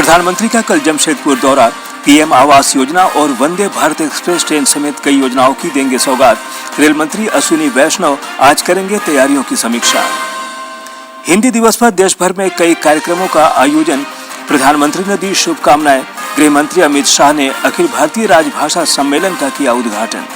प्रधानमंत्री का कल जमशेदपुर दौरा, पीएम आवास योजना और वंदे भारत एक्सप्रेस ट्रेन समेत कई योजनाओं की देंगे सौगात। रेल मंत्री अश्विनी वैष्णव आज करेंगे तैयारियों की समीक्षा। हिंदी दिवस पर देश भर में कई कार्यक्रमों का आयोजन, प्रधानमंत्री ने दी शुभकामनाएं। गृह मंत्री अमित शाह ने अखिल भारतीय राजभाषा सम्मेलन का किया उद्घाटन।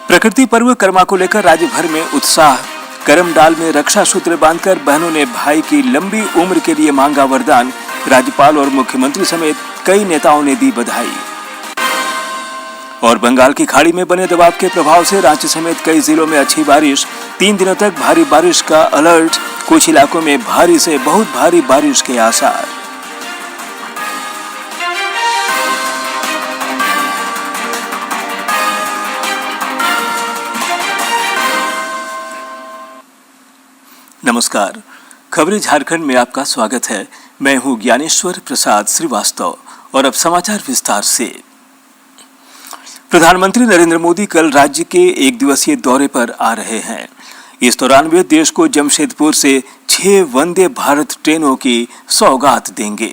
प्रकृति पर्व कर्मा को लेकर राज्य भर में उत्साह। करमडाल में रक्षा सूत्र बांधकर बहनों ने भाई की लंबी उम्र के लिए मांगा वरदान। राज्यपाल और मुख्यमंत्री समेत कई नेताओं ने दी बधाई। और बंगाल की खाड़ी में बने दबाव के प्रभाव से रांची समेत कई जिलों में अच्छी बारिश। 3 दिनों तक भारी बारिश का अलर्ट। कुछ इलाकों में भारी से बहुत भारी बारिश के आसार। नमस्कार, खबरें झारखंड में आपका स्वागत है। मैं हूं ज्ञानेश्वर प्रसाद श्रीवास्तव और अब समाचार विस्तार से। प्रधानमंत्री नरेंद्र मोदी कल राज्य के 1 दिवसीय दौरे पर आ रहे हैं। इस दौरान वे देश को जमशेदपुर से 6 वंदे भारत ट्रेनों की सौगात देंगे।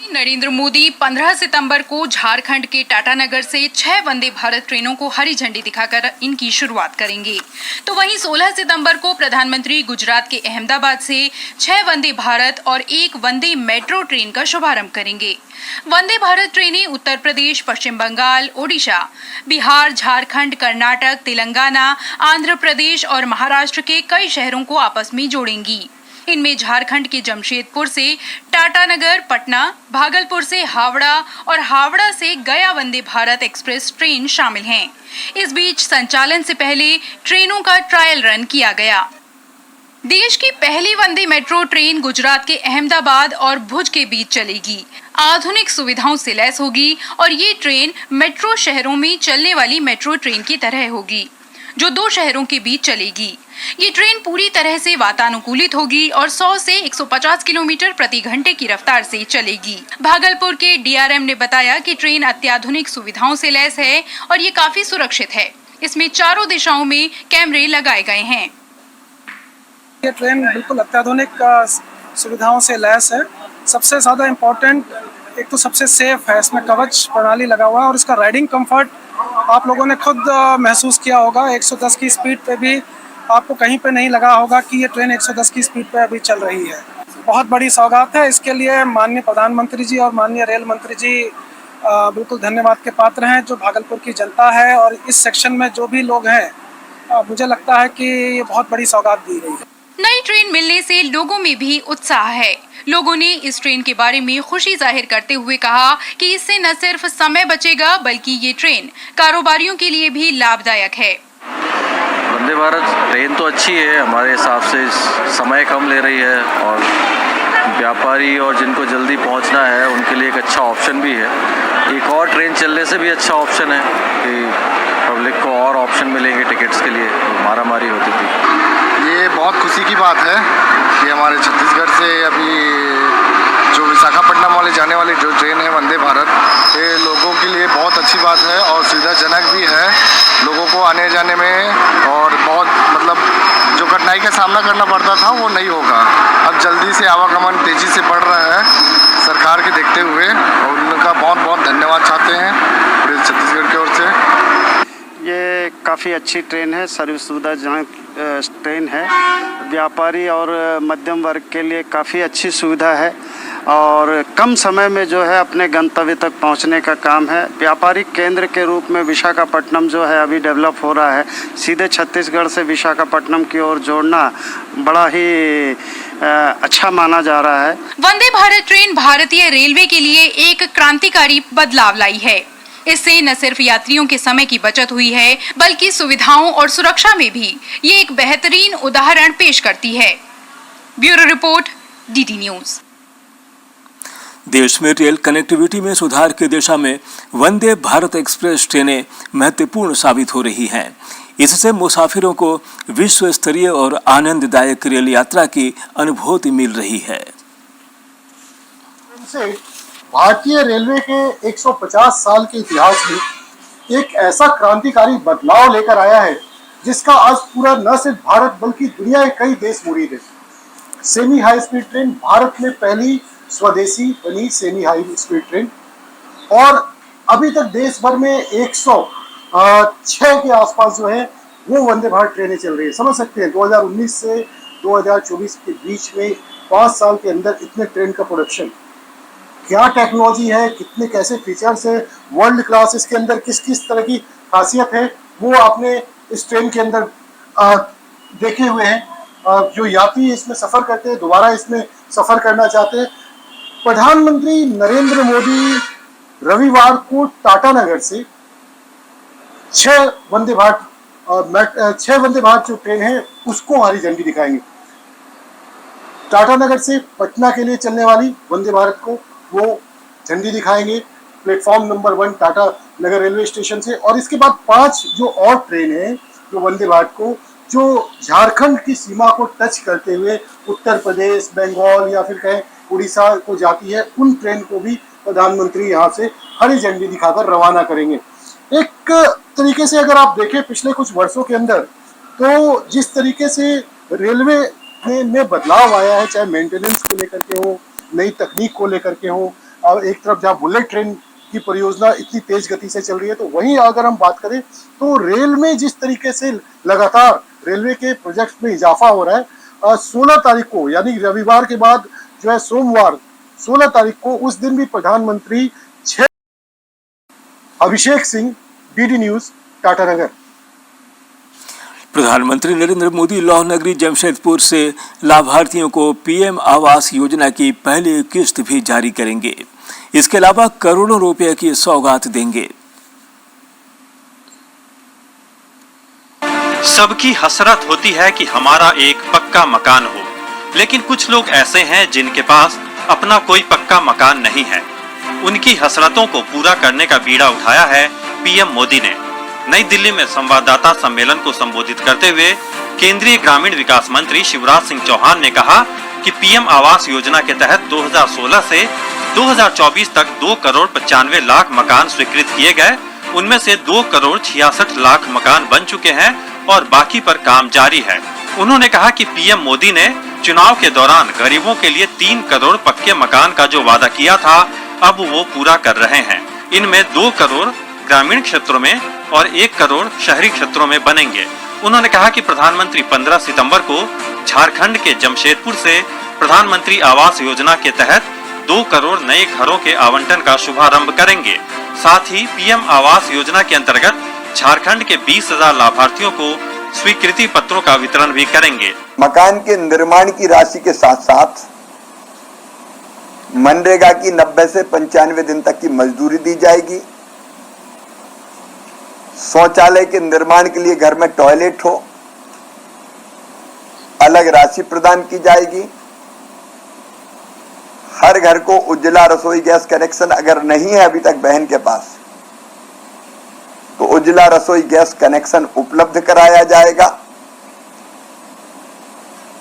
नरेंद्र मोदी 15 सितंबर को झारखंड के टाटानगर से 6 वंदे भारत ट्रेनों को हरी झंडी दिखाकर इनकी शुरुआत करेंगे। तो वहीं 16 सितंबर को प्रधानमंत्री गुजरात के अहमदाबाद से 6 वंदे भारत और 1 वंदे मेट्रो ट्रेन का शुभारंभ करेंगे। वंदे भारत ट्रेनें उत्तर प्रदेश, पश्चिम बंगाल, ओडिशा, बिहार, झारखंड, कर्नाटक, तेलंगाना, आंध्र प्रदेश और महाराष्ट्र के कई शहरों को आपस में जोड़ेंगी। इनमें झारखंड के जमशेदपुर से टाटानगर, पटना, भागलपुर से हावड़ा और हावड़ा से गया वंदे भारत एक्सप्रेस ट्रेन शामिल हैं। इस बीच संचालन से पहले ट्रेनों का ट्रायल रन किया गया। देश की पहली वंदे मेट्रो ट्रेन गुजरात के अहमदाबाद और भुज के बीच चलेगी। आधुनिक सुविधाओं से लैस होगी और ये ट्रेन मेट्रो शहरों में चलने वाली मेट्रो ट्रेन की तरह होगी, जो 2 शहरों के बीच चलेगी। ये ट्रेन पूरी तरह से वातानुकूलित होगी और 100 से 150 किलोमीटर प्रति घंटे की रफ्तार से चलेगी। भागलपुर के डीआरएम ने बताया कि ट्रेन अत्याधुनिक सुविधाओं से लैस है और ये काफी सुरक्षित है। इसमें चारों दिशाओं में कैमरे लगाए गए हैं। ये ट्रेन बिल्कुल अत्याधुनिक सुविधाओं से लैस है। सबसे ज्यादा इम्पोर्टेंट, एक तो सबसे सेफ है, इसमें कवच प्रणाली लगा हुआ है और इसका राइडिंग कंफर्ट आप लोगों ने खुद महसूस किया होगा। 110 की स्पीड पे भी आपको कहीं पे नहीं लगा होगा कि ये ट्रेन 110 की स्पीड पे अभी चल रही है। बहुत बड़ी सौगात है। इसके लिए माननीय प्रधानमंत्री जी और माननीय रेल मंत्री जी बिल्कुल धन्यवाद के पात्र हैं। जो भागलपुर की जनता है और इस सेक्शन में जो भी लोग हैं, मुझे लगता है कि ये बहुत बड़ी सौगात दी गई है। नई ट्रेन मिलने से लोगों में भी उत्साह है। लोगों ने इस ट्रेन के बारे में खुशी जाहिर करते हुए कहा कि इससे न सिर्फ समय बचेगा बल्कि ये ट्रेन कारोबारियों के लिए भी लाभदायक है। वंदे भारत ट्रेन तो अच्छी है, हमारे हिसाब से समय कम ले रही है और व्यापारी और जिनको जल्दी पहुंचना है उनके लिए एक अच्छा ऑप्शन भी है। एक और ट्रेन चलने से भी अच्छा ऑप्शन है कि पब्लिक को और ऑप्शन मिलेंगे टिकट्स के लिए। मारामारी होती थी। ये बहुत खुशी की बात है कि हमारे छत्तीसगढ़ से अभी जो विशाखापट्टनम वाले जाने वाली जो ट्रेन है वंदे भारत, ये लोगों के लिए बहुत अच्छी बात है और सुविधाजनक भी है लोगों को आने जाने में। और बहुत मतलब जो कठिनाई का सामना करना पड़ता था वो नहीं होगा। अब जल्दी से आवागमन तेज़ी से बढ़ रहा है सरकार के देखते हुए, और उनका बहुत बहुत धन्यवाद चाहते हैं पूरे छत्तीसगढ़ की ओर से। ये काफ़ी अच्छी ट्रेन है, सर्विस सुविधाजनक ट्रेन है। व्यापारी और मध्यम वर्ग के लिए काफ़ी अच्छी सुविधा है और कम समय में जो है अपने गंतव्य तक पहुंचने का काम है। व्यापारिक केंद्र के रूप में विशाखापट्टनम जो है अभी डेवलप हो रहा है। सीधे छत्तीसगढ़ से विशाखापट्टनम की ओर जोड़ना बड़ा ही अच्छा माना जा रहा है। वंदे भारत ट्रेन भारतीय रेलवे के लिए एक क्रांतिकारी बदलाव लाई है। इससे न सिर्फ यात्रियों के समय की बचत हुई है बल्कि सुविधाओं और सुरक्षा में भी ये एक बेहतरीन उदाहरण पेश करती है। Bureau report, DD news. देश में रेल कनेक्टिविटी में सुधार की दिशा में वंदे भारत एक्सप्रेस ट्रेनें महत्वपूर्ण साबित हो रही हैं। इससे मुसाफिरों को विश्व स्तरीय और आनंददायक रेल यात्रा की अनुभूति मिल रही है। भारतीय रेलवे के 150 साल के इतिहास में एक ऐसा क्रांतिकारी बदलाव लेकर आया है जिसका आज पूरा न सिर्फ भारत बल्कि दुनिया के कई देश मुरीद है। Semi high speed train Bharat में पहली स्वदेशी बनी सेमी हाई स्पीड ट्रेन, और अभी तक देश भर में 106 के आसपास जो है वो वंदे भारत ट्रेनें चल रही है। समझ सकते हैं 2019 से 2024 के बीच में 5 साल के अंदर इतने ट्रेन का प्रोडक्शन, क्या टेक्नोलॉजी है, कितने कैसे फीचर्स है, वर्ल्ड क्लास इसके अंदर किस किस तरह की खासियत है, वो आपने इस ट्रेन के अंदर देखे हुए हैं। जो यात्री इसमें सफ़र करते हैं, दोबारा इसमें सफ़र करना चाहते हैं। प्रधानमंत्री नरेंद्र मोदी रविवार को टाटा नगर से 6 वंदे भारत जो ट्रेन है उसको हरी झंडी दिखाएंगे। टाटा नगर से पटना के लिए चलने वाली वंदे भारत को वो झंडी दिखाएंगे प्लेटफॉर्म नंबर 1 टाटा नगर रेलवे स्टेशन से। और इसके बाद 5 जो और ट्रेन है जो वंदे भारत को, जो झारखंड की सीमा को टच करते हुए उत्तर प्रदेश, बंगाल या फिर कहें उड़ीसा को जाती है, उन ट्रेन को भी प्रधानमंत्री यहाँ से हरी झंडी दिखाकर रवाना करेंगे। एक तरीके से अगर आप देखें पिछले कुछ वर्षों के अंदर, तो जिस तरीके से रेलवे में बदलाव आया है, चाहे मेंटेनेंस को लेकर के हो, नई तकनीक को लेकर के हो, और एक तरफ जहाँ बुलेट ट्रेन की परियोजना इतनी तेज गति से चल रही है, तो वहीं अगर हम बात करें तो रेल में जिस तरीके से लगातार रेलवे के प्रोजेक्ट में इजाफा हो रहा है। 16 तारीख को यानी रविवार के बाद जो है सोमवार 16 तारीख को, उस दिन भी प्रधानमंत्री अभिषेक सिंह, डीडी न्यूज, टाटा नगर। प्रधानमंत्री नरेंद्र मोदी लौह नगरी जमशेदपुर से लाभार्थियों को पीएम आवास योजना की पहली किस्त भी जारी करेंगे। इसके अलावा करोड़ों रुपए की सौगात देंगे। सबकी हसरत होती है कि हमारा एक पक्का मकान हो, लेकिन कुछ लोग ऐसे हैं जिनके पास अपना कोई पक्का मकान नहीं है। उनकी हसरतों को पूरा करने का बीड़ा उठाया है पीएम मोदी ने। नई दिल्ली में संवाददाता सम्मेलन को संबोधित करते हुए केंद्रीय ग्रामीण विकास मंत्री शिवराज सिंह चौहान ने कहा कि पीएम आवास योजना के तहत 2016 से 2024 तक 2 करोड़ 95 लाख मकान स्वीकृत किए गए। उनमें से 2 करोड़ 66 लाख मकान बन चुके हैं और बाकी पर काम जारी है। उन्होंने कहा कि पीएम मोदी ने चुनाव के दौरान गरीबों के लिए 3 करोड़ पक्के मकान का जो वादा किया था, अब वो पूरा कर रहे हैं। इनमें 2 करोड़ ग्रामीण क्षेत्रों में और 1 करोड़ शहरी क्षेत्रों में बनेंगे। उन्होंने कहा कि प्रधानमंत्री 15 सितंबर को झारखंड के जमशेदपुर से प्रधानमंत्री आवास योजना के तहत 2 करोड़ नए घरों के आवंटन का शुभारंभ करेंगे। साथ ही पीएम आवास योजना के अंतर्गत झारखंड के 20,000 लाभार्थियों को स्वीकृति पत्रों का वितरण भी करेंगे। मकान के निर्माण की राशि के साथ साथ मनरेगा की 90 से 95 दिन तक की मजदूरी दी जाएगी। शौचालय के निर्माण के लिए घर में टॉयलेट हो, अलग राशि प्रदान की जाएगी। हर घर को उज्ज्वला रसोई गैस कनेक्शन अगर नहीं है अभी तक बहन के पास, तो उज्ज्वला रसोई गैस कनेक्शन उपलब्ध कराया जाएगा।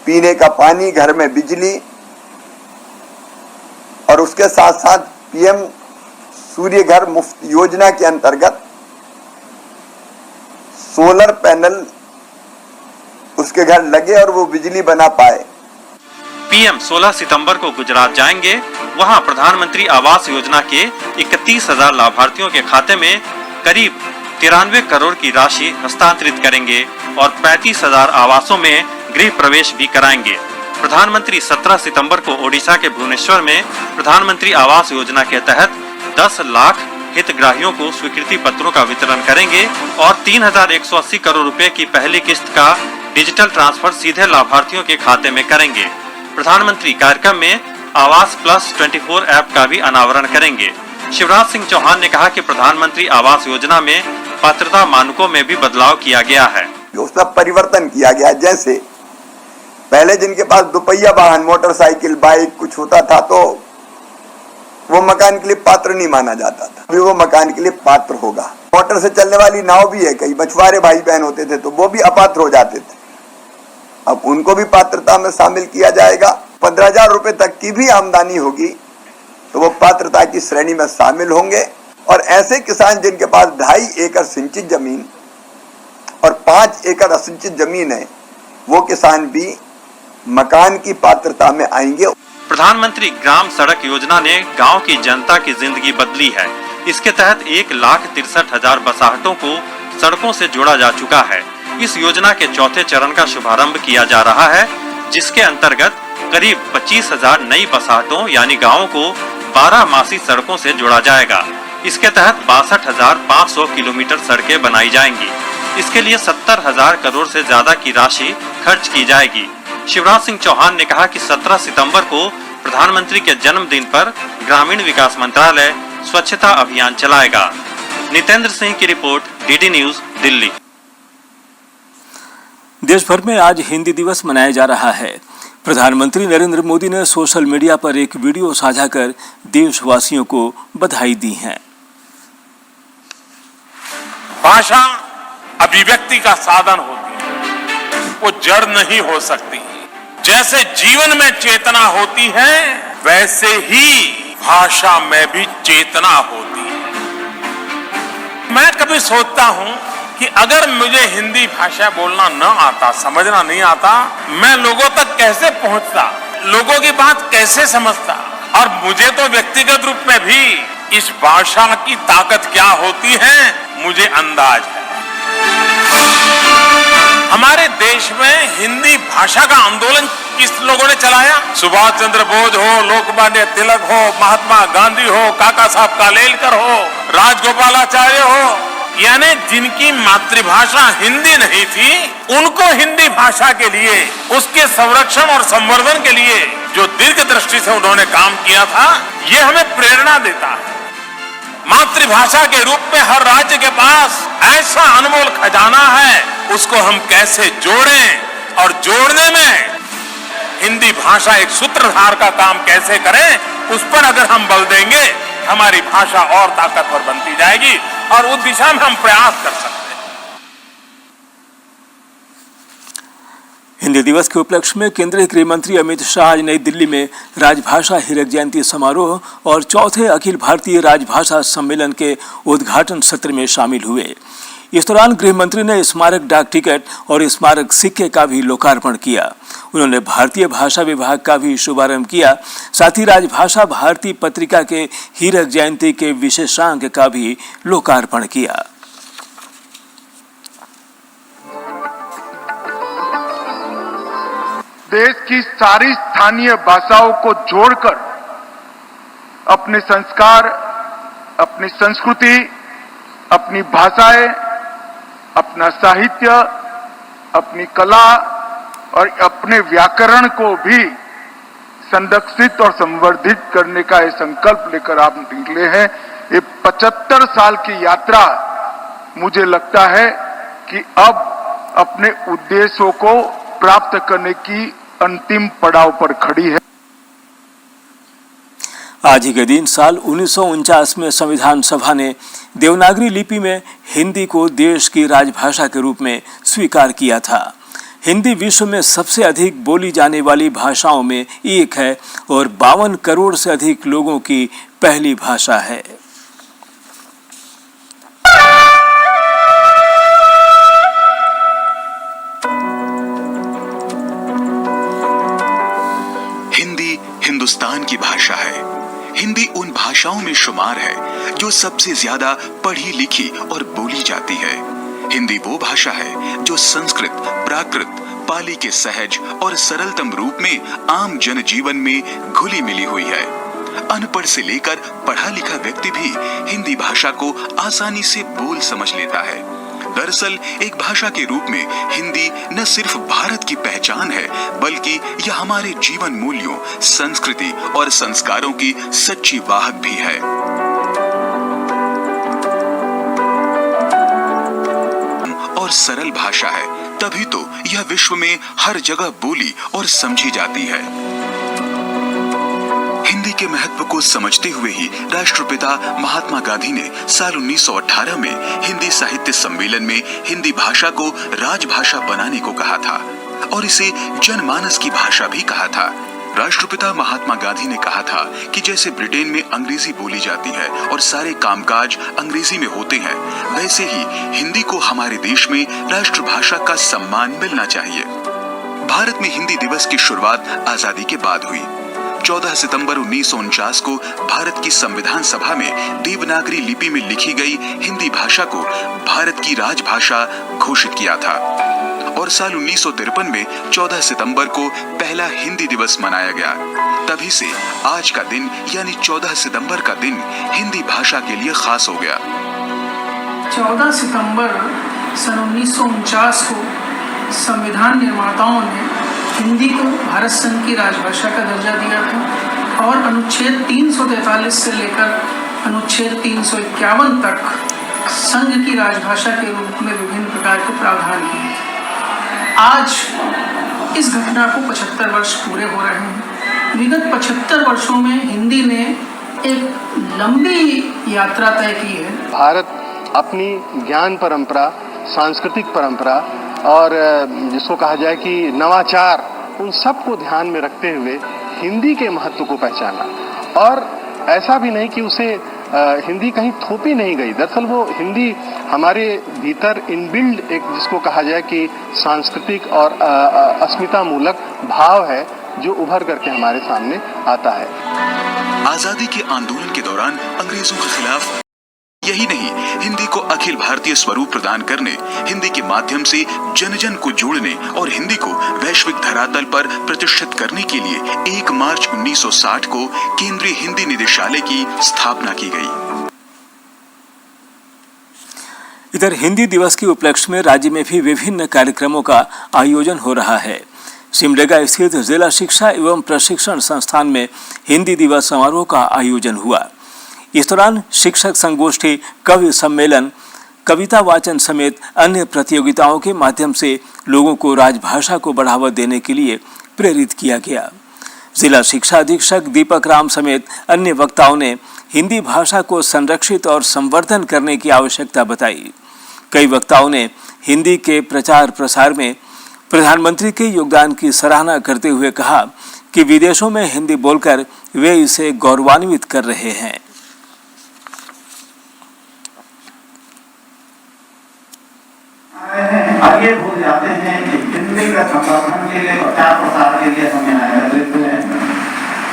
पीने का पानी, घर में बिजली, और उसके साथ साथ पीएम सूर्य घर मुफ्त योजना के अंतर्गत सोलर पैनल उसके घर लगे और वो बिजली बना पाए। पीएम 16 सितंबर को गुजरात जाएंगे। वहां प्रधानमंत्री आवास योजना के 31,000 लाभार्थियों के खाते में करीब 93 करोड़ की राशि हस्तांतरित करेंगे और 35,000 आवासों में गृह प्रवेश भी कराएंगे। प्रधानमंत्री 17 सितंबर को ओडिशा के भुवनेश्वर में प्रधानमंत्री आवास योजना के तहत 10 लाख हितग्राहियों को स्वीकृति पत्रों का वितरण करेंगे और 3,180 करोड़ रुपए की पहली किस्त का डिजिटल ट्रांसफर सीधे लाभार्थियों के खाते में करेंगे। प्रधानमंत्री कार्यक्रम में आवास प्लस 24 ऐप का भी अनावरण करेंगे। शिवराज सिंह चौहान ने कहा कि प्रधानमंत्री आवास योजना में पात्रता मानकों में भी बदलाव किया गया है। उसमें परिवर्तन किया गया, जैसे पहले जिनके पास दुपहिया वाहन, मोटरसाइकिल, बाइक कुछ होता था तो वो मकान के लिए पात्र नहीं माना जाता था, अभी वो मकान के लिए पात्र होगा। मोटर से चलने वाली नाव भी है, कई मछुआरे भाई बहन होते थे तो वो भी अपात्र हो जाते थे, अब उनको भी पात्रता में शामिल किया जाएगा। 15,000 रुपए तक की भी आमदनी होगी तो वो पात्रता की श्रेणी में शामिल होंगे। और ऐसे किसान जिनके पास 2.5 एकड़ सिंचित जमीन और 5 एकड़ असिंचित जमीन है वो किसान भी मकान की पात्रता में आएंगे। प्रधानमंत्री ग्राम सड़क योजना ने गांव की जनता की जिंदगी बदली है। इसके तहत 1,63,000 बसाहटों को सड़कों से जोड़ा जा चुका है। इस योजना के चौथे चरण का शुभारंभ किया जा रहा है, जिसके अंतर्गत करीब 25,000 नई बसाहटों यानी गाँवों को 12 मासी सड़कों से जोड़ा जाएगा। इसके तहत 62,500 किलोमीटर सड़कें बनाई जाएंगी। इसके लिए 70,000 करोड़ से ज्यादा की राशि खर्च की जाएगी। शिवराज सिंह चौहान ने कहा कि 17 सितंबर को प्रधानमंत्री के जन्मदिन पर ग्रामीण विकास मंत्रालय स्वच्छता अभियान चलाएगा। नितेंद्र सिंह की रिपोर्ट, डीडी न्यूज, दिल्ली। देश भर में आज हिंदी दिवस मनाया जा रहा है। प्रधानमंत्री नरेंद्र मोदी ने सोशल मीडिया पर एक वीडियो साझा कर देशवासियों को बधाई दी है। भाषा अभिव्यक्ति का साधन होती है, वो जड़ नहीं हो सकती। जैसे जीवन में चेतना होती है, वैसे ही भाषा में भी चेतना होती है। मैं कभी सोचता हूं कि अगर मुझे हिंदी भाषा बोलना न आता, समझना नहीं आता, मैं लोगों तक कैसे पहुंचता, लोगों की बात कैसे समझता। और मुझे तो व्यक्तिगत रूप में भी इस भाषा की ताकत क्या होती है मुझे अंदाज है। हमारे देश में हिंदी भाषा का आंदोलन किस लोगों ने चलाया? सुभाष चंद्र बोस हो, लोकमान्य तिलक हो, महात्मा गांधी हो, काका साहब कालेलकर हो, राजगोपालाचार्य हो, यानी जिनकी मातृभाषा हिंदी नहीं थी, उनको हिंदी भाषा के लिए, उसके संरक्षण और संवर्धन के लिए जो दीर्घ दृष्टि से उन्होंने काम किया था, ये हमें प्रेरणा देता है। मातृभाषा के रूप में हर राज्य के पास ऐसा अनमोल खजाना है, उसको हम कैसे जोड़ें और जोड़ने में हिंदी भाषा एक सूत्रधार का काम कैसे करें, उस पर अगर हम बल देंगे, हमारी भाषा और ताकतवर बनती जाएगी और उस दिशा में हम प्रयास कर सकते हैं। हिंदी दिवस के उपलक्ष्य में केंद्रीय गृह मंत्री अमित शाह आज नई दिल्ली में राजभाषा हीरक जयंती समारोह और चौथे अखिल भारतीय राजभाषा सम्मेलन के उद्घाटन सत्र में शामिल हुए। इस दौरान गृह मंत्री ने स्मारक डाक टिकट और स्मारक सिक्के का भी लोकार्पण किया। उन्होंने भारतीय भाषा विभाग का भी शुभारंभ किया। साथ ही राजभाषा भारती पत्रिका के हीरक जयंती के विशेषांक का भी लोकार्पण किया। देश की सारी स्थानीय भाषाओं को जोड़कर अपने संस्कार, अपनी संस्कृति, अपनी भाषाएं, अपना साहित्य, अपनी कला और अपने व्याकरण को भी संरक्षित और संवर्धित करने का ये संकल्प लेकर आप निकले हैं। ये 75 साल की यात्रा मुझे लगता है कि अब अपने उद्देश्यों को प्राप्त करने की अंतिम पड़ाव पर खड़ी है। आज ही के दिन साल 1949 में संविधान सभा ने देवनागरी लिपि में हिंदी को देश की राजभाषा के रूप में स्वीकार किया था। हिंदी विश्व में सबसे अधिक बोली जाने वाली भाषाओं में एक है और 52 करोड़ से अधिक लोगों की पहली भाषा है। हिंदी हिंदुस्तान की भाषा है। हिंदी उन भाषाओं में शुमार है जो सबसे ज्यादा पढ़ी लिखी और बोली जाती है। हिंदी वो भाषा है जो संस्कृत, प्राकृत, पाली के सहज और सरलतम रूप में आम जनजीवन में घुली मिली हुई है। अनपढ़ से लेकर पढ़ा लिखा व्यक्ति भी हिंदी भाषा को आसानी से बोल समझ लेता है। दरअसल एक भाषा के रूप में हिंदी न सिर्फ भारत की पहचान है, बल्कि यह हमारे जीवन मूल्यों, संस्कृति और संस्कारों की सच्ची वाहक भी है। और सरल भाषा है, तभी तो यह विश्व में हर जगह बोली और समझी जाती है। हिंदी के महत्व को समझते हुए ही राष्ट्रपिता महात्मा गांधी ने साल 1918 में हिंदी साहित्य सम्मेलन में हिंदी भाषा को राजभाषा बनाने को कहा था और इसे जनमानस की भाषा भी कहा था। राष्ट्रपिता महात्मा गांधी ने कहा था कि जैसे ब्रिटेन में अंग्रेजी बोली जाती है और सारे कामकाज अंग्रेजी में होते हैं, वैसे ही हिंदी को हमारे देश में राष्ट्रभाषा का सम्मान मिलना चाहिए। भारत में हिंदी दिवस की शुरुआत आजादी के बाद हुई। 14 सितंबर 1949 को भारत की संविधान सभा में देवनागरी लिपि में लिखी गई हिंदी भाषा को भारत की राजभाषा घोषित किया था और साल 1953 में 14 सितंबर को पहला हिंदी दिवस मनाया गया। तभी से आज का दिन यानी 14 सितंबर का दिन हिंदी भाषा के लिए खास हो गया। 14 सितंबर सन 1949 को संविधान निर्माताओं ने हिंदी को भारत संघ की राजभाषा का दर्जा दिया था और अनुच्छेद 343 से लेकर अनुच्छेद 351 तक संघ की राजभाषा के रूप में विभिन्न प्रकार के प्रावधान किए। आज इस घटना को 75 वर्ष पूरे हो रहे हैं। विगत 75 वर्षों में हिंदी ने एक लंबी यात्रा तय की है। भारत अपनी ज्ञान परंपरा, सांस्कृतिक परंपरा और जिसको कहा जाए कि नवाचार, उन सब को ध्यान में रखते हुए हिंदी के महत्व को पहचाना और ऐसा भी नहीं कि उसे हिंदी कहीं थोपी नहीं गई। दरअसल वो हिंदी हमारे भीतर इनबिल्ड एक जिसको कहा जाए कि सांस्कृतिक और अस्मिता मूलक भाव है जो उभर करके हमारे सामने आता है। आजादी के आंदोलन के दौरान अंग्रेजों के खिलाफ यही नहीं, हिंदी को अखिल भारतीय स्वरूप प्रदान करने, हिंदी के माध्यम से जन जन को जोड़ने और हिंदी को वैश्विक धरातल पर प्रतिष्ठित करने के लिए 1 मार्च 1960 को केंद्रीय हिंदी निदेशालय की स्थापना की गई। इधर हिंदी दिवस के उपलक्ष्य में राज्य में भी विभिन्न कार्यक्रमों का आयोजन हो रहा है। सिमडेगा स्थित जिला शिक्षा एवं प्रशिक्षण संस्थान में हिंदी दिवस समारोह का आयोजन हुआ। इस दौरान शिक्षक संगोष्ठी, कवि सम्मेलन, कविता वाचन समेत अन्य प्रतियोगिताओं के माध्यम से लोगों को राजभाषा को बढ़ावा देने के लिए प्रेरित किया गया। जिला शिक्षा अधीक्षक दीपक राम समेत अन्य वक्ताओं ने हिंदी भाषा को संरक्षित और संवर्धन करने की आवश्यकता बताई। कई वक्ताओं ने हिंदी के प्रचार प्रसार में प्रधानमंत्री के योगदान की सराहना करते हुए कहा कि विदेशों में हिंदी बोलकर वे इसे गौरवान्वित कर रहे हैं। अब ये भूल जाते हैं कि हिंदी का संवर्धन के लिए, प्रचार प्रसार के लिए हमें नेतृत्व है।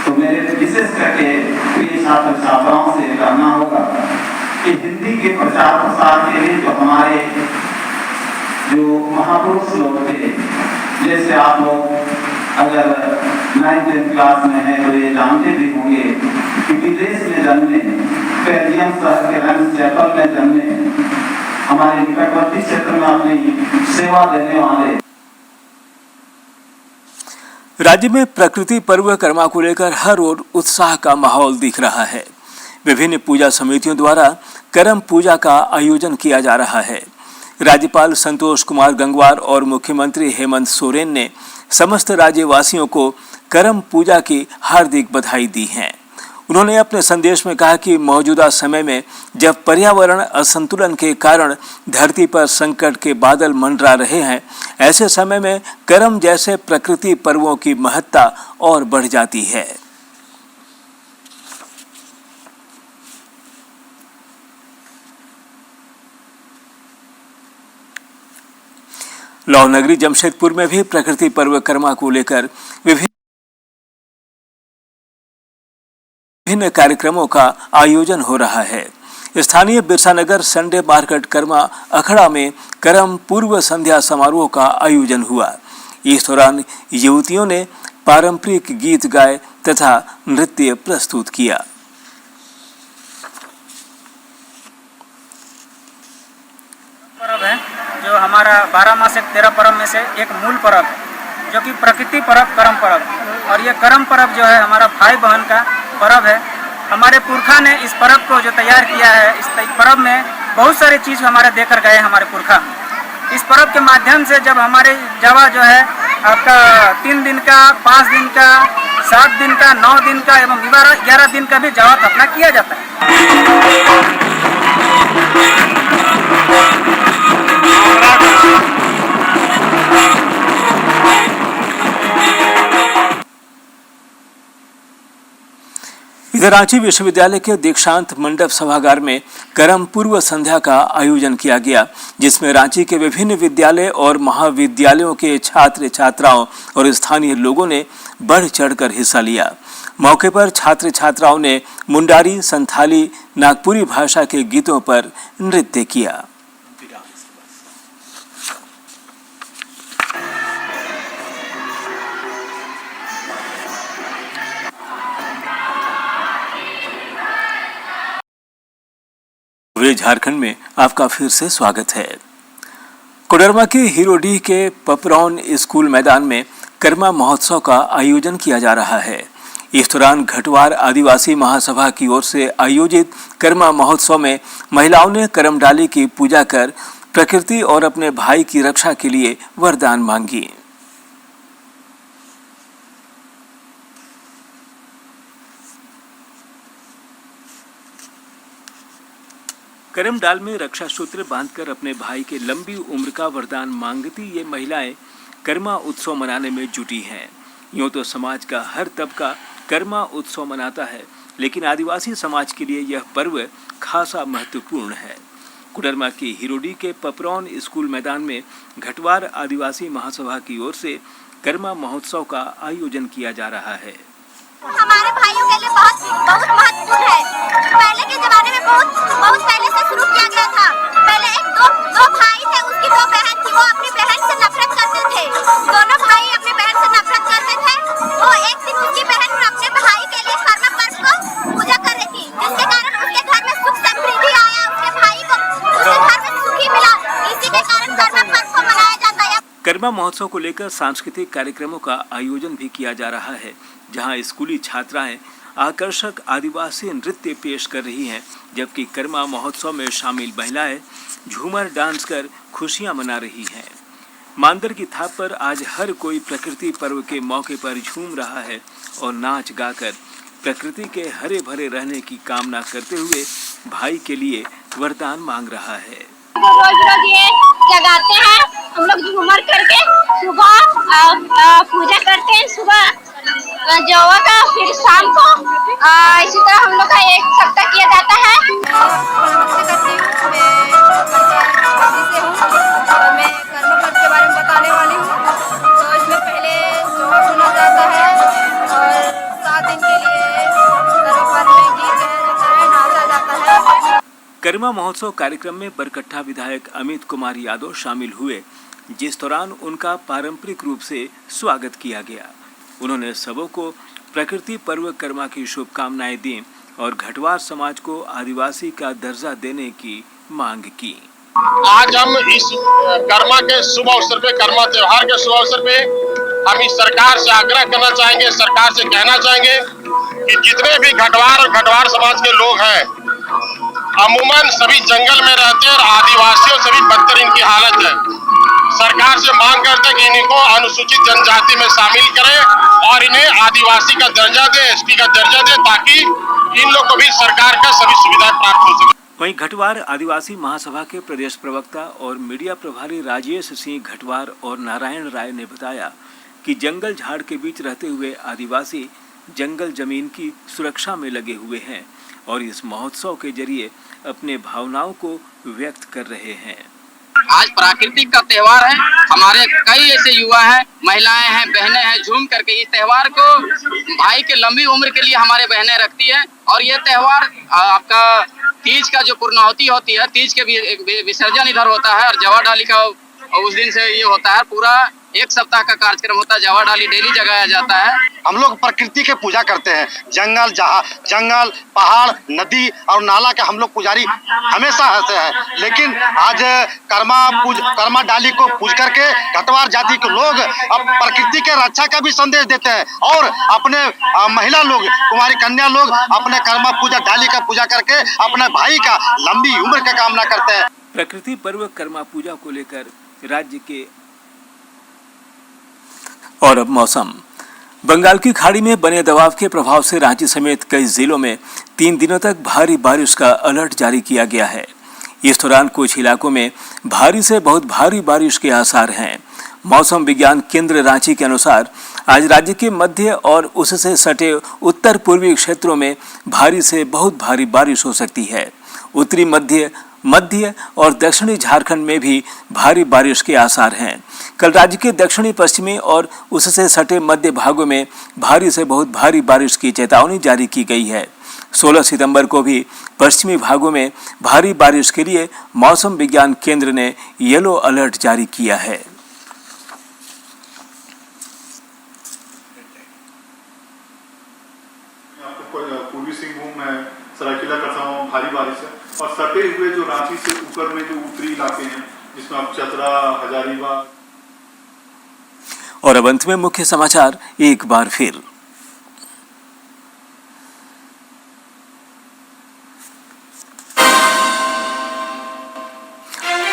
तो मेरे विशेष करके प्रिय छात्र छात्राओं से कहना होगा कि हिंदी के प्रचार प्रसार के लिए जो हमारे जो महापुरुष लोग थे, जैसे आप लोग अगर 9th क्लास में है तो ये जानते भी होंगे कि विदेश में जन्मे, बेल्जियम शहर के रंग चैपल में जन्मे, हमारे निकटवर्ती क्षेत्र में अपनी सेवा देने वाले। राज्य में प्रकृति पर्व कर्मा को लेकर हर ओर उत्साह का माहौल दिख रहा है। विभिन्न पूजा समितियों द्वारा करम पूजा का आयोजन किया जा रहा है। राज्यपाल संतोष कुमार गंगवार और मुख्यमंत्री हेमंत सोरेन ने समस्त राज्यवासियों को करम पूजा की हार्दिक बधाई दी है। उन्होंने अपने संदेश में कहा कि मौजूदा समय में जब पर्यावरण असंतुलन के कारण धरती पर संकट के बादल मंडरा रहे हैं, ऐसे समय में करम जैसे प्रकृति पर्वों की महत्ता और बढ़ जाती है। लौहनगरी जमशेदपुर में भी प्रकृति पर्व कर्मा को लेकर विभिन्न कार्यक्रमों का आयोजन हो रहा है। स्थानीय बिरसानगर संडे मार्केट कर्मा अखड़ा में करम पूर्व संध्या समारोह का आयोजन हुआ। इस दौरान युवतियों ने पारंपरिक गीत गाए तथा नृत्य प्रस्तुत किया। पर्व है जो हमारा 12 मास 13 पर्व में से एक मूल पर्व है, जो कि प्रकृति पर्व, करम पर्व। और ये करम पर्व जो है हमारा भाई बहन का पर्व है। हमारे पुरखा ने इस पर्व को जो तैयार किया है, इस पर्व में बहुत सारी चीज़ हमारे देकर गए हमारे पुरखा। इस पर्व के माध्यम से जब हमारे जवा जो है आपका 3 दिन का, 5 दिन का, 7 दिन का, 9 दिन का एवं 11 दिन का भी जवा स्थापना किया जाता है। इधर रांची विश्वविद्यालय के दीक्षांत मंडप सभागार में करम पूर्व संध्या का आयोजन किया गया, जिसमें रांची के विभिन्न विद्यालय और महाविद्यालयों के छात्र छात्राओं और स्थानीय लोगों ने बढ़ चढ़कर हिस्सा लिया। मौके पर छात्र छात्राओं ने मुंडारी, संथाली, नागपुरी भाषा के गीतों पर नृत्य किया। झारखंड में आपका फिर से स्वागत है। कोडरमा के हीरोडीह के पपरौन स्कूल मैदान में कर्मा महोत्सव का आयोजन किया जा रहा है। इस दौरान घटवार आदिवासी महासभा की ओर से आयोजित कर्मा महोत्सव में महिलाओं ने करम डाली की पूजा कर प्रकृति और अपने भाई की रक्षा के लिए वरदान मांगी। करम डाल में रक्षा सूत्र बांधकर अपने भाई के लंबी उम्र का वरदान मांगती ये महिलाएं कर्मा उत्सव मनाने में जुटी हैं। यूं तो समाज का हर तबका कर्मा उत्सव मनाता है, लेकिन आदिवासी समाज के लिए यह पर्व खासा महत्वपूर्ण है। कोडरमा की हिरोडी के पपरौन स्कूल मैदान में घटवार आदिवासी महासभा की ओर से कर्मा महोत्सव का आयोजन किया जा रहा है। हमारे भाइयों के लिए बहुत महत्वपूर्ण है। पहले के जमाने में बहुत पहले से शुरू किया गया था। पहले दो भाई थे, उसकी दो बहन थी, वो अपनी बहन से नफरत करते थे। दोनों भाई अपनी बहन से नफरत करते थे। तो एक दिन उसकी बहन अपने भाई के लिए कर्मा पर्व को पूजा कर रही थी, जिसके कारण उसके घर में सुख समृद्धि आया, उसके भाई को उसके घर में सुखी मिला। इसी के कारण कर्मा पर्व को मनाया जाता है। कर्मा महोत्सव को लेकर सांस्कृतिक कार्यक्रमों का आयोजन भी किया जा रहा है, जहां स्कूली छात्राएं आकर्षक आदिवासी नृत्य पेश कर रही हैं, जबकि कर्मा महोत्सव में शामिल महिलाएं झूमर डांस कर खुशियां मना रही हैं। मांदर की थाप पर आज हर कोई प्रकृति पर्व के मौके पर झूम रहा है और नाच गाकर प्रकृति के हरे भरे रहने की कामना करते हुए भाई के लिए वरदान मांग रहा है। रोज ये जगाते हैं हम लोग झूमर करके, सुबह पूजा करते हैं, सुबह जवा का, फिर शाम को इसी तरह हम लोग का एक सप्ताह किया जाता है। मैं कर्म पर्व के बारे में बताने वाली हूँ। तो इसमें पहले जोड़ा सुना जाता है और 7 दिन के लिए कर्म पर्व में गीत गाया जाता है, नाचा जाता है। कर्मा महोत्सव कार्यक्रम में बरकट्ठा विधायक अमित कुमार यादव शामिल हुए, जिस दौरान उनका पारंपरिक रूप से स्वागत किया गया। उन्होंने सबों को प्रकृति पर्व कर्मा की शुभकामनाएं दी और घटवार समाज को आदिवासी का दर्जा देने की मांग की। आज हम इस कर्मा के शुभ अवसर पे, कर्मा त्योहार के शुभ अवसर पे हम इस सरकार से आग्रह करना चाहेंगे, सरकार से कहना चाहेंगे कि जितने भी घटवार और घटवार समाज के लोग हैं, अमूमन सभी जंगल में रहते हैं और आदिवासियों से भी बदतर इनकी हालत है। सरकार से मांग करते हैं कि इनको अनुसूचित जनजाति में शामिल करें और इन्हें आदिवासी का दर्जा दे, एसटी का दर्जा दे, ताकि इन लोग को भी सरकार का सभी सुविधाएं प्राप्त हो सके। वहीं घटवार आदिवासी महासभा के प्रदेश प्रवक्ता और मीडिया प्रभारी राजेश सिंह घटवार और नारायण राय ने बताया कि जंगल झाड़ के बीच रहते हुए आदिवासी जंगल जमीन की सुरक्षा में लगे हुए हैं और इस महोत्सव के जरिए अपने भावनाओं को व्यक्त कर रहे हैं। आज प्राकृतिक का त्योहार है। हमारे कई ऐसे युवा हैं, महिलाएं हैं, बहनें हैं, झूम करके इस त्योहार को भाई के लंबी उम्र के लिए हमारे बहनें रखती है। और ये त्योहार आपका तीज का जो पूर्णाहुति होती है, तीज के विसर्जन इधर होता है और जवा डाली का उस दिन से ये होता है। पूरा 1 सप्ताह का कार्यक्रम होता है, जवा डाली डेली जगाया जाता है। हम लोग प्रकृति के पूजा करते हैं। जंगल, पहाड़, नदी और नाला के हम लोग पुजारी हमेशा ऐसे हैं, लेकिन आज कर्मा डाली को पूज करके घटवार जाति के लोग अब प्रकृति के रक्षा का भी संदेश देते हैं और अपने महिला लोग, कुमारी कन्या लोग अपने कर्मा पूजा डाली का पूजा करके अपने भाई का लंबी उम्र की कामना करते हैं। प्रकृति पर्व कर्मा पूजा को लेकर राज्य के और अब मौसम। बंगाल की खाड़ी में बने दबाव के प्रभाव से रांची समेत कई जिलों में 3 दिनों तक भारी बारिश का अलर्ट जारी किया गया है। इस दौरान कुछ इलाकों में भारी से बहुत भारी बारिश के आसार हैं। मौसम विज्ञान केंद्र रांची के अनुसार आज राज्य के मध्य और उससे सटे उत्तर पूर्वी क्षेत्रों में भारी से बहुत भारी बारिश हो सकती है। उत्तरी मध्य और दक्षिणी झारखंड में भी भारी बारिश के आसार हैं। कल राज्य के दक्षिणी पश्चिमी और उससे सटे मध्य भागों में भारी से बहुत भारी बारिश की चेतावनी जारी की गई है। 16 सितंबर को भी पश्चिमी भागों में भारी बारिश के लिए मौसम विज्ञान केंद्र ने येलो अलर्ट जारी किया है। पूर्वी सिंहभूम में सरायकेला खरसावां भारी बारिश है और सटे हुए जो रांची से ऊपर में जो उत्तरी इलाके हैं जिसमें अब चतरा, हजारीबाग। और अब अंत में मुख्य समाचार एक बार फिर।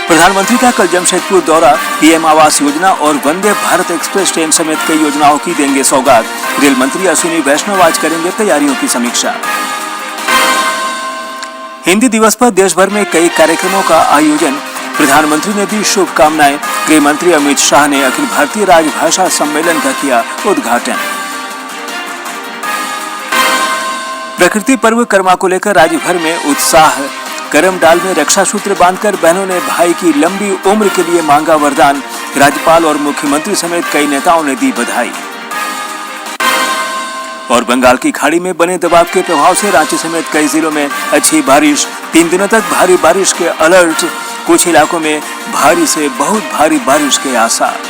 प्रधानमंत्री का कल जमशेदपुर दौरा, पीएम आवास योजना और वंदे भारत एक्सप्रेस ट्रेन समेत कई योजनाओं की देंगे सौगात। रेल मंत्री अश्विनी वैष्णव आज करेंगे तैयारियों की समीक्षा। हिंदी दिवस पर देश भर में कई कार्यक्रमों का आयोजन, प्रधानमंत्री ने दी शुभकामनाएं। गृह मंत्री अमित शाह ने अखिल भारतीय राजभाषा सम्मेलन का किया उद्घाटन। प्रकृति पर्व कर्मा को लेकर राज्य भर में उत्साह, करमडाल में रक्षा सूत्र बांधकर बहनों ने भाई की लंबी उम्र के लिए मांगा वरदान। राज्यपाल और मुख्यमंत्री समेत कई नेताओं ने दी बधाई। और बंगाल की खाड़ी में बने दबाव के प्रभाव से रांची समेत कई जिलों में अच्छी बारिश। 3 दिनों तक भारी बारिश के अलर्ट, कुछ इलाकों में भारी से बहुत भारी बारिश के आसार।